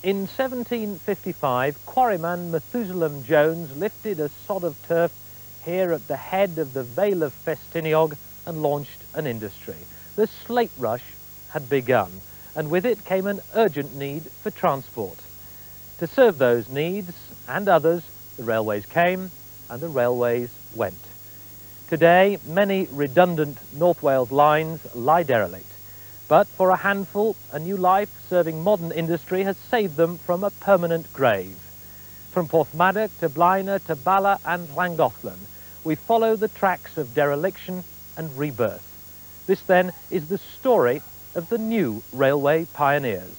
In 1755, quarryman Methuselah Jones lifted a sod of turf here at the head of the Vale of Ffestiniog and launched an industry. The slate rush had begun, and with it came an urgent need for transport. To serve those needs and others, the railways came and the railways went. Today, many redundant North Wales lines lie derelict. But for a handful, a new life serving modern industry has saved them from a permanent grave. From Porthmadog to Blaenau to Bala and Llangollen, we follow the tracks of dereliction and rebirth. This then is the story of the new railway pioneers.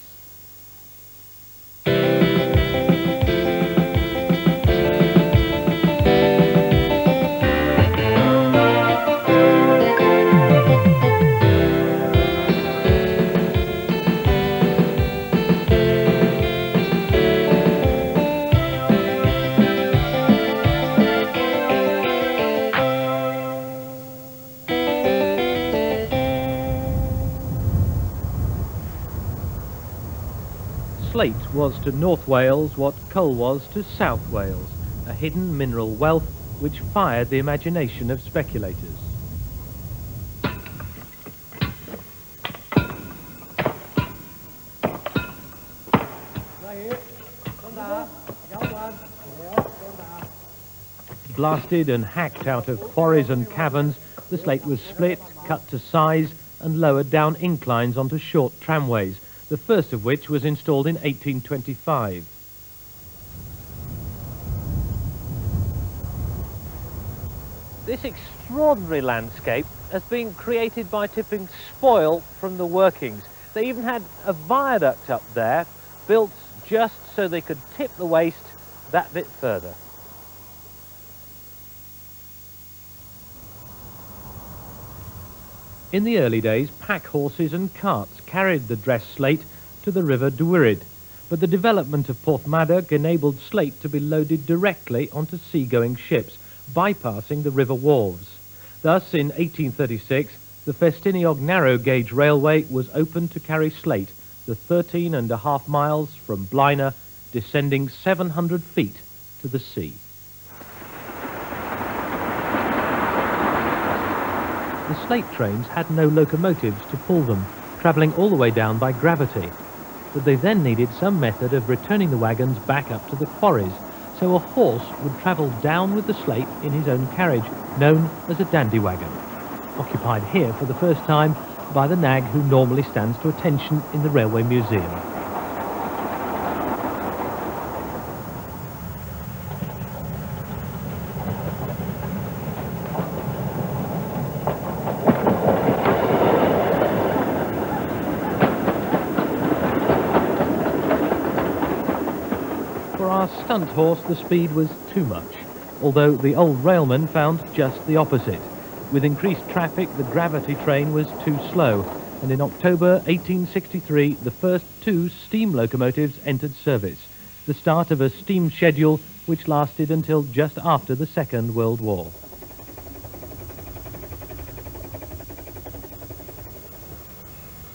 Slate was to North Wales what coal was to South Wales, a hidden mineral wealth which fired the imagination of speculators. Blasted and hacked out of quarries and caverns, the slate was split, cut to size and lowered down inclines onto short tramways, the first of which was installed in 1825. This extraordinary landscape has been created by tipping spoil from the workings. They even had a viaduct up there, built just so they could tip the waste that bit further. In the early days, pack horses and carts carried the dressed slate to the River Dwyrid, but the development of Porthmadog enabled slate to be loaded directly onto sea-going ships, bypassing the river wharves. Thus, in 1836, the Ffestiniog narrow gauge railway was opened to carry slate, the 13.5 miles from Blaenau, descending 700 feet to the sea. The slate trains had no locomotives to pull them, travelling all the way down by gravity. But they then needed some method of returning the wagons back up to the quarries, so a horse would travel down with the slate in his own carriage, known as a dandy wagon, occupied here for the first time by the nag who normally stands to attention in the Railway Museum. For our stunt horse, the speed was too much, although the old railman found just the opposite. With increased traffic, the gravity train was too slow, and in October 1863, the first 2 steam locomotives entered service, the start of a steam schedule which lasted until just after the Second World War.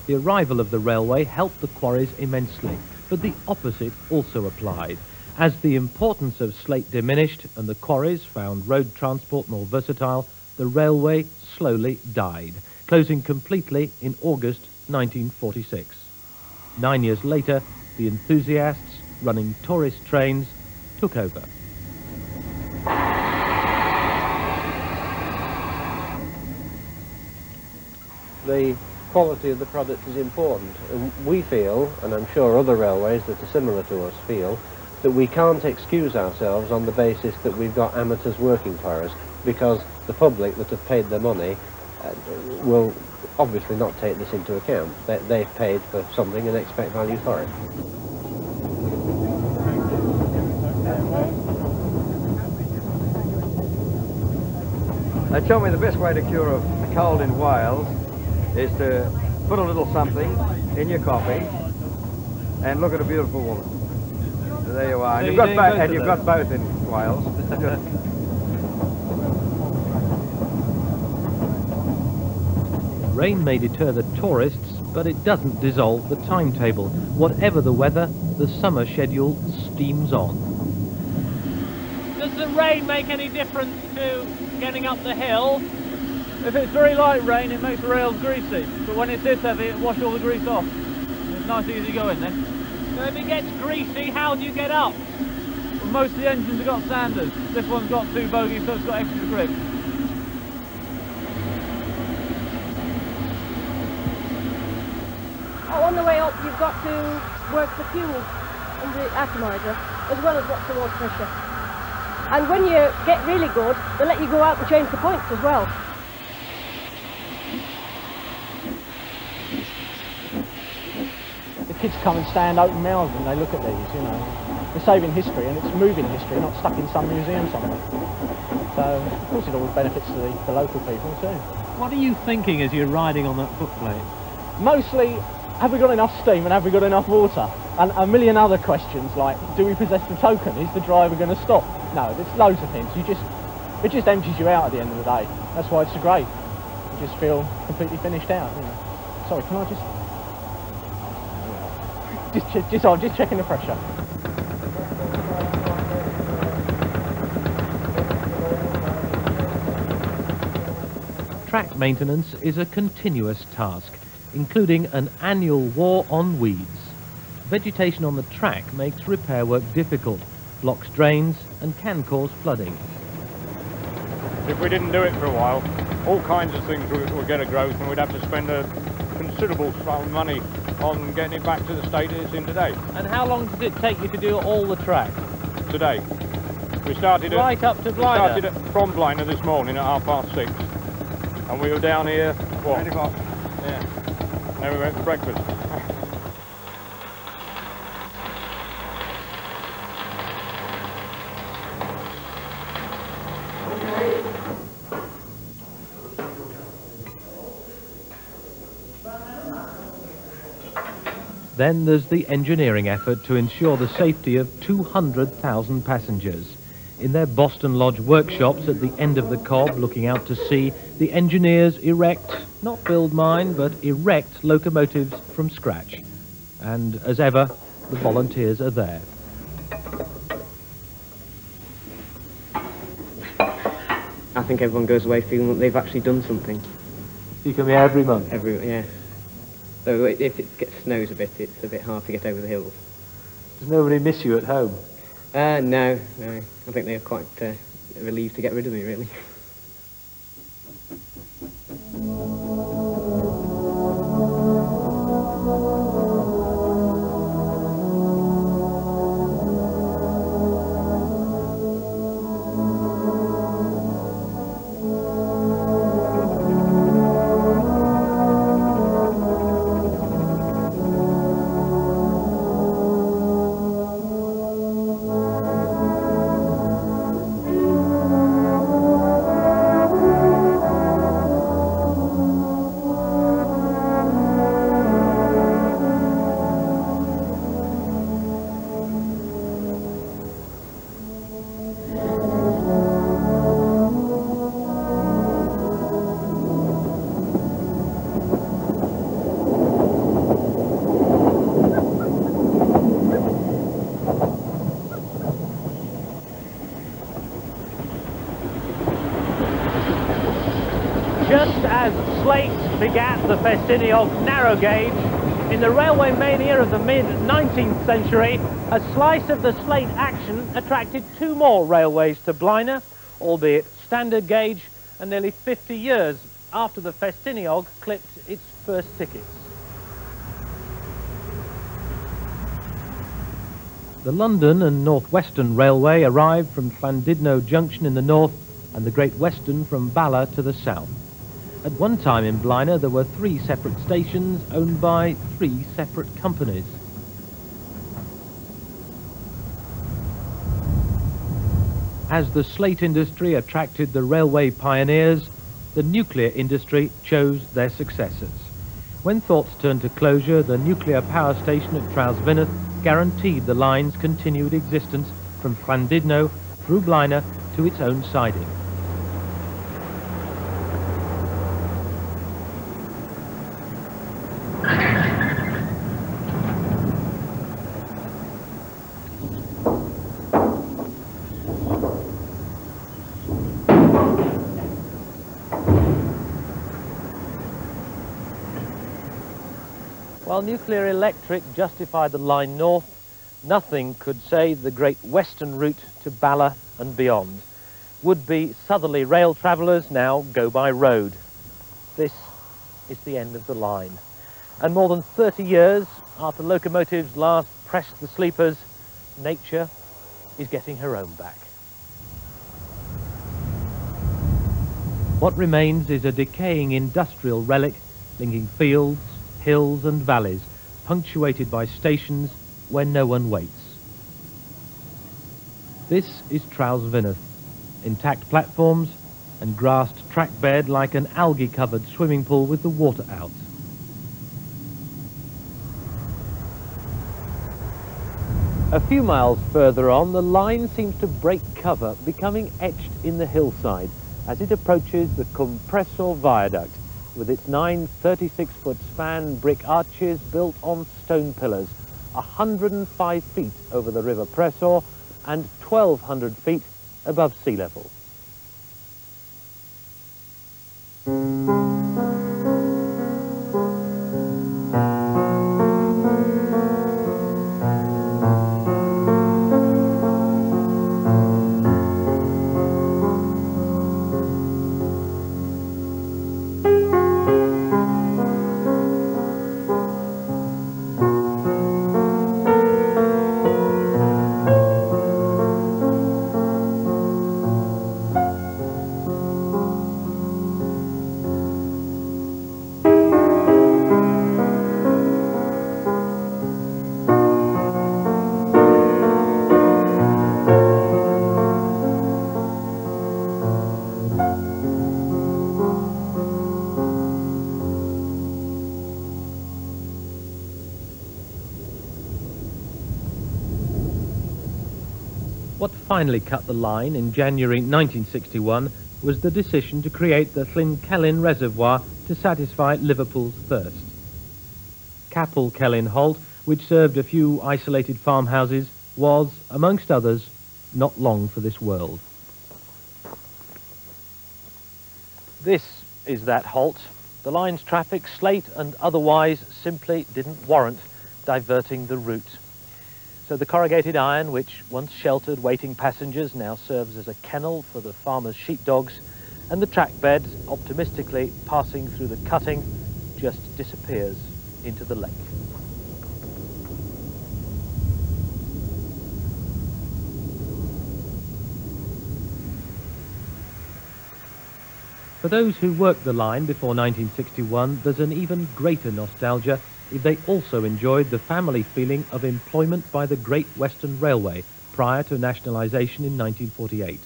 The arrival of the railway helped the quarries immensely, but the opposite also applied. As the importance of slate diminished and the quarries found road transport more versatile, the railway slowly died, closing completely in August 1946. 9 years later, the enthusiasts running tourist trains took over. The quality of the product is important, and we feel, and I'm sure other railways that are similar to us feel, that we can't excuse ourselves on the basis that we've got amateurs working for us, because the public that have paid their money will obviously not take this into account. They've paid for something and expect value for it. They told me the best way to cure a cold in Wales is to put a little something in your coffee and look at a beautiful woman. There you are. And you've got both in Wales. Rain may deter the tourists, but it doesn't dissolve the timetable. Whatever the weather, the summer schedule steams on. Does the rain make any difference to getting up the hill? If it's very light rain, it makes the rails greasy, but when it's this heavy, it washes all the grease off. It's nice easy going then. So if it gets greasy, how do you get up? Well, most of the engines have got sanders. This one's got 2 bogies, so it's got extra grip. Oh, on the way up, you've got to work the fuel and the atomizer, as well as what's the water pressure. And when you get really good, they let you go out and change the points as well. The kids come and stand open mouthed when they look at these, you know. We're saving history, and it's moving history, not stuck in some museum somewhere. So, of course, it always benefits the local people too. What are you thinking as you're riding on that footplate? Mostly, have we got enough steam and have we got enough water? And a million other questions like, do we possess the token? Is the driver going to stop? No, there's loads of things. It just empties you out at the end of the day. That's why it's so great. You just feel completely finished out, you know. Sorry, can I I'm just checking the pressure. Track maintenance is a continuous task, including an annual war on weeds. Vegetation on the track makes repair work difficult, blocks drains and can cause flooding. If we didn't do it for a while, all kinds of things would get a growth, and we'd have to spend a considerable sum of money on getting it back to the state it's in today. And how long does it take you to do all the track? Today. We started right up to Blina? From Blina this morning at 6:30. And we were down here, what? 8 o'clock. Yeah. Then we went for breakfast. Then there's the engineering effort to ensure the safety of 200,000 passengers. In their Boston Lodge workshops at the end of the Cobb, looking out to sea, the engineers erect, not build mine, but erect locomotives from scratch. And as ever, the volunteers are there. I think everyone goes away feeling that they've actually done something. You come here every month? Yeah. So if it snows a bit, it's a bit hard to get over the hills. Does nobody miss you at home? No. I think they're quite relieved to get rid of me, really. Just as Slate begat the Ffestiniog narrow gauge, in the railway mania of the mid-19th century, a slice of the Slate action attracted 2 more railways to Blina, albeit standard gauge, and nearly 50 years after the Ffestiniog clipped its first tickets. The London and North Western Railway arrived from Llandudno Junction in the north and the Great Western from Bala to the south. At one time in Blina there were 3 separate stations owned by 3 separate companies. As the slate industry attracted the railway pioneers, the nuclear industry chose their successors. When thoughts turned to closure, the nuclear power station at Trawsfynnydd guaranteed the line's continued existence from Llandudno through Blina to its own siding. While nuclear electric justified the line north, nothing could save the great western route to Bala and beyond. Would-be southerly rail travellers now go by road. This is the end of the line. And more than 30 years after locomotives last pressed the sleepers, nature is getting her own back. What remains is a decaying industrial relic linking fields, hills and valleys, punctuated by stations where no one waits. This is Trawsfynnydd, intact platforms and grassed track bed like an algae-covered swimming pool with the water out. A few miles further on, the line seems to break cover, becoming etched in the hillside as it approaches the compressor viaduct with its 9 36-foot span brick arches built on stone pillars, 105 feet over the river Pressor and 1,200 feet above sea level. What finally cut the line in January 1961 was the decision to create the Llangollen Reservoir to satisfy Liverpool's thirst. Capel Celyn Holt, which served a few isolated farmhouses, was, amongst others, not long for this world. This is that halt. The line's traffic, slate and otherwise, simply didn't warrant diverting the route. So the corrugated iron, which once sheltered waiting passengers, now serves as a kennel for the farmers' sheepdogs, and the track bed, optimistically passing through the cutting, just disappears into the lake. For those who worked the line before 1961, there's an even greater nostalgia if they also enjoyed the family feeling of employment by the Great Western Railway prior to nationalisation in 1948.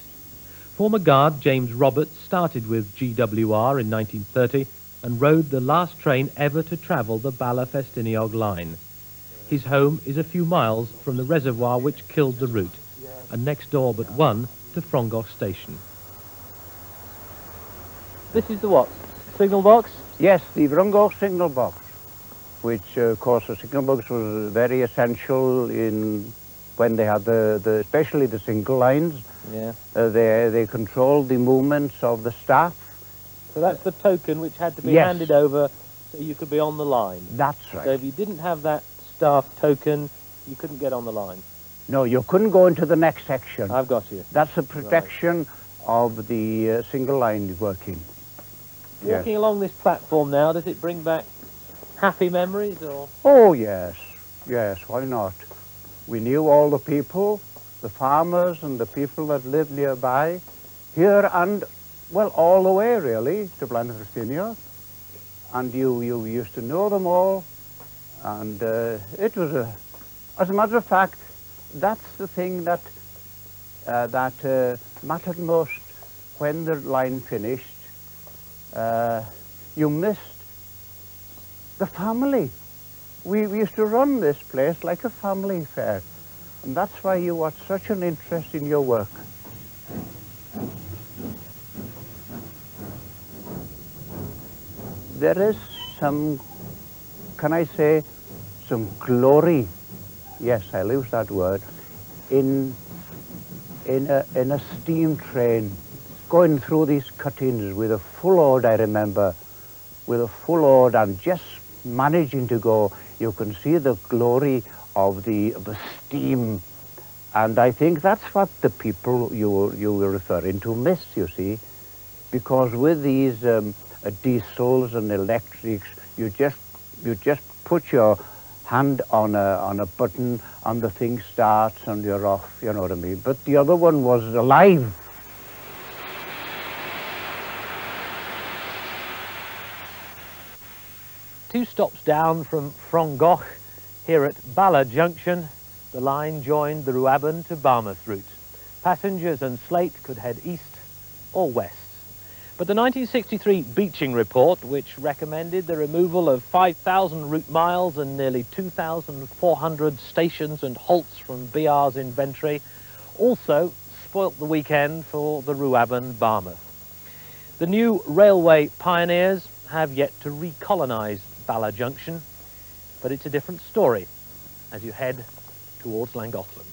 Former guard James Roberts started with GWR in 1930 and rode the last train ever to travel the Bala Ffestiniog line. His home is a few miles from the reservoir which killed the route, and next door but one to Ffestiniog station. This is the what? Signal box? Yes, the Ffestiniog signal box, which of course the signal box was very essential in when they had especially the single lines. Yeah. They controlled the movements of the staff. So that's the token which had to be Yes. handed over so you could be on the line. That's right. So if you didn't have that staff token, you couldn't get on the line. No, you couldn't go into the next section. I've got you. That's the protection of the single line working. Walking along this platform now, does it bring back happy memories or? Oh yes, yes, why not? We knew all the people, the farmers and the people that lived nearby, here and, well, all the way really to Ffestiniog. And you used to know them all, and it was as a matter of fact, that's the thing that mattered most when the line finished. You missed the family. We used to run this place like a family affair, and that's why you had such an interest in your work. There is some, can I say, some glory, yes, I'll use that word, in a steam train going through these cuttings with a full load, I remember, with a full load and just managing to go you can see the glory of the steam. And I think that's what the people you were referring to miss, you see, because with these diesels and electrics, you just put your hand on a button and the thing starts and you're off, you know what I mean. But the other one was alive. Two stops down from Ffestiniog, here at Bala Junction, the line joined the Rhuaben to Barmouth route. Passengers and slate could head east or west. But the 1963 beaching report, which recommended the removal of 5,000 route miles and nearly 2,400 stations and halts from BR's inventory, also spoilt the weekend for the Rhuaben-Barmouth. The new railway pioneers have yet to recolonise Bala Junction, but it's a different story as you head towards Llangollen.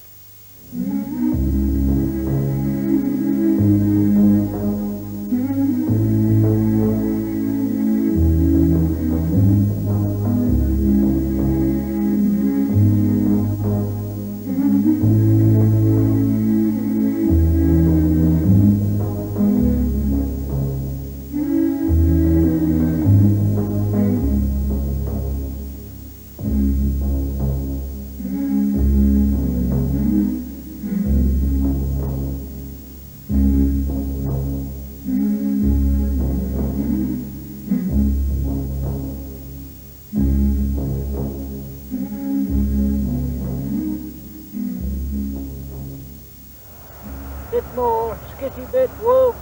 Bit more, skitty bit, whoa.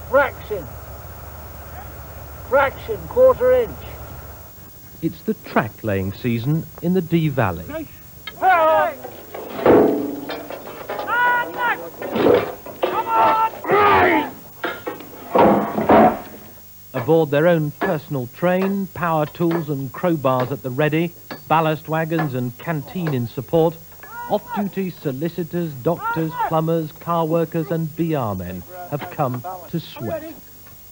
Fraction, quarter inch. It's the track laying season in the Dee Valley. Hey! Come on! Aboard their own personal train, power tools and crowbars at the ready, ballast wagons and canteen in support, off-duty solicitors, doctors, plumbers, car workers and BR men have come to sweat.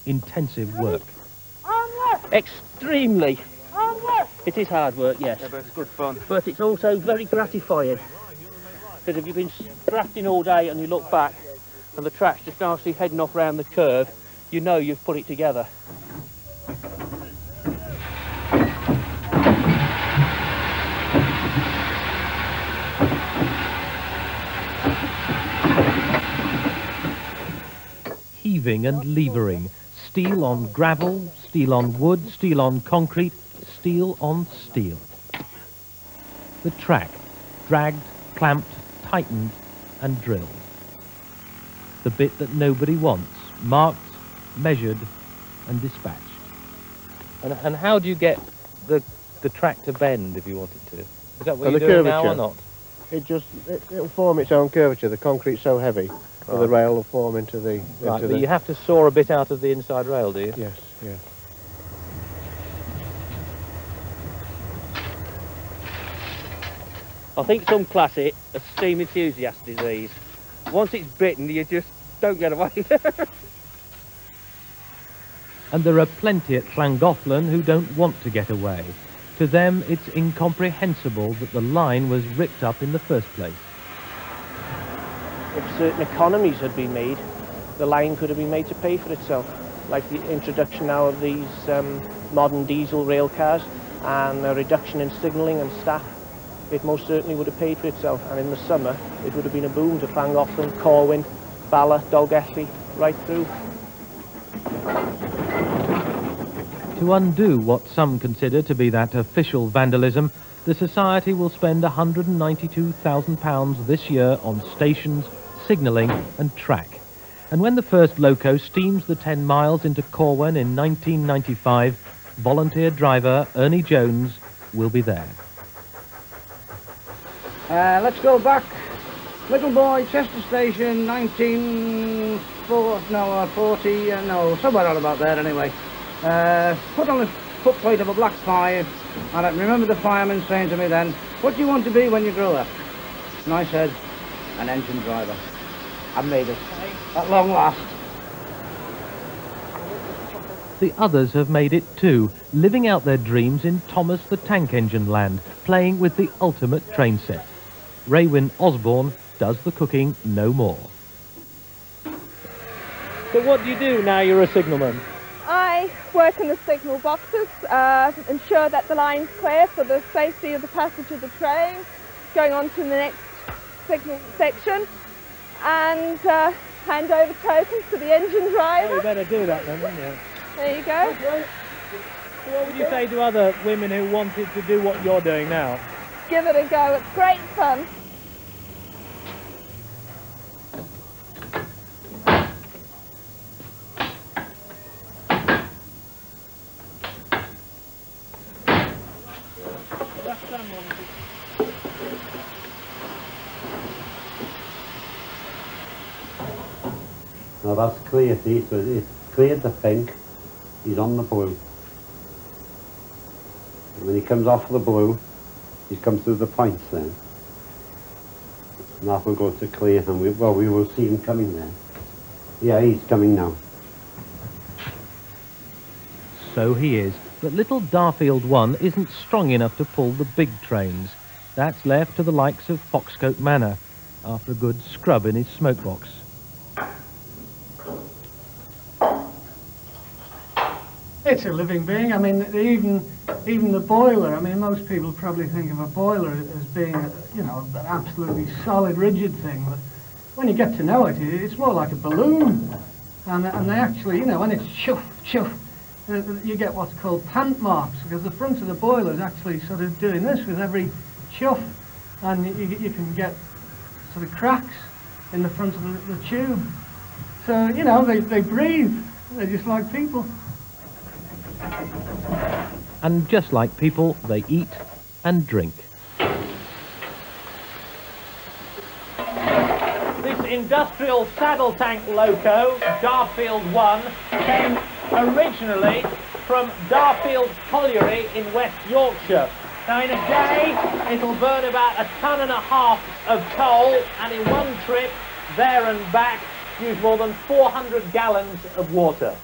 Intensive work. Extremely. It is hard work, yes. Yeah, but it's good fun. But it's also very gratifying. Because if you've been drafting all day and you look back and the track's just nicely heading off round the curve, you know you've put it together. Heaving and levering, steel on gravel, steel on wood, steel on concrete, steel on steel. The track, dragged, clamped, tightened and drilled. The bit that nobody wants, marked, measured and dispatched. And how do you get the track to bend if you want it to? Is that what you're doing now or not? It'll form its own curvature. The concrete's so heavy, right. The rail will form into the... Right, but you have to saw a bit out of the inside rail, do you? Yes, yes. I think some class it a steam enthusiast disease. Once it's bitten, you just don't get away. And there are plenty at Llangollen who don't want to get away. To them, it's incomprehensible that the line was ripped up in the first place. If certain economies had been made, the line could have been made to pay for itself, like the introduction now of these modern diesel rail cars and a reduction in signalling and staff. It most certainly would have paid for itself, and in the summer it would have been a boom to Llangollen, Corwin, Bala, Dolgelly, right through. To undo what some consider to be that official vandalism, the Society will spend £192,000 this year on stations, signalling and track. And when the first loco steams the 10 miles into Corwin in 1995, volunteer driver Ernie Jones will be there. Let's go back. Little boy, Chester Station, 1940, somewhere on about there anyway. Put on a footplate of a black 5, and I remember the fireman saying to me then, "What do you want to be when you grow up?" And I said, "An engine driver." I made it, at long last. the others have made it too, living out their dreams in Thomas the Tank Engine land, playing with the ultimate train set. Raywin Osborne does the cooking no more. So what do you do now you're a signalman? I work in the signal boxes, ensure that the line's clear for the safety of the passage of the train, going on to the next signal section, and hand over tokens to the engine driver. Oh, you better do that then, wouldn't you? There you go. So what would you say to other women who wanted to do what you're doing now? Give it a go, it's great fun. Now that's clear, see, so it's cleared the pink, he's on the blue. And when he comes off the blue, he's come through the points then. And that will go to clear, and we will see him coming then. Yeah, he's coming now. So he is, but little Darfield 1 isn't strong enough to pull the big trains. That's left to the likes of Foxcote Manor, after a good scrub in his smoke box. It's a living being. I mean, even the boiler. I mean, most people probably think of a boiler as being, you know, an absolutely solid, rigid thing. But when you get to know it, it's more like a balloon. And they actually, you know, when it's chuff, chuff, you get what's called pant marks, because the front of the boiler is actually sort of doing this with every chuff, and you can get sort of cracks in the front of the tube. So, you know, they breathe. They're just like people. And just like people, they eat and drink. This industrial saddle tank loco, Darfield 1, came originally from Darfield Colliery in West Yorkshire. Now in a day, it'll burn about 1.5 tons of coal, and in one trip, there and back, use more than 400 gallons of water.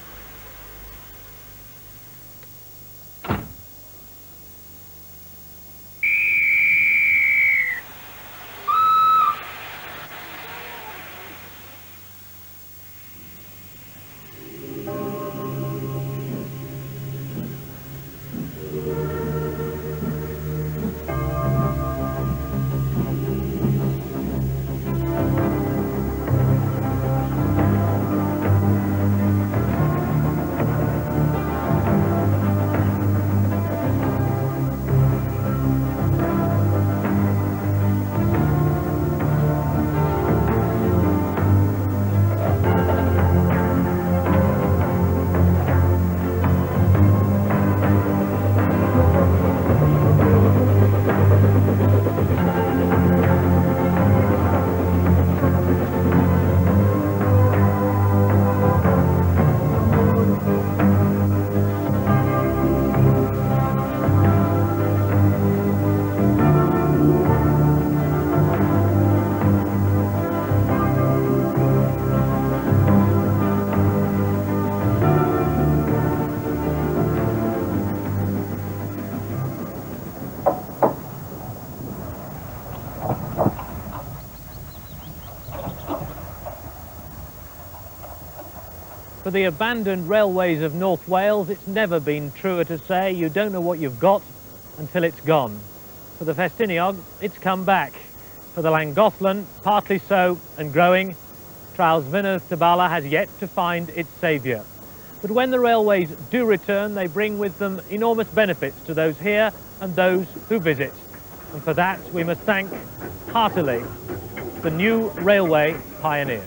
For the abandoned railways of North Wales, it's never been truer to say you don't know what you've got until it's gone. For the Ffestiniog, it's come back. For the Llangollen, partly so and growing, Trawsfynyydd and Bala has yet to find its saviour. But when the railways do return, they bring with them enormous benefits to those here and those who visit. And for that, we must thank heartily the new railway pioneers.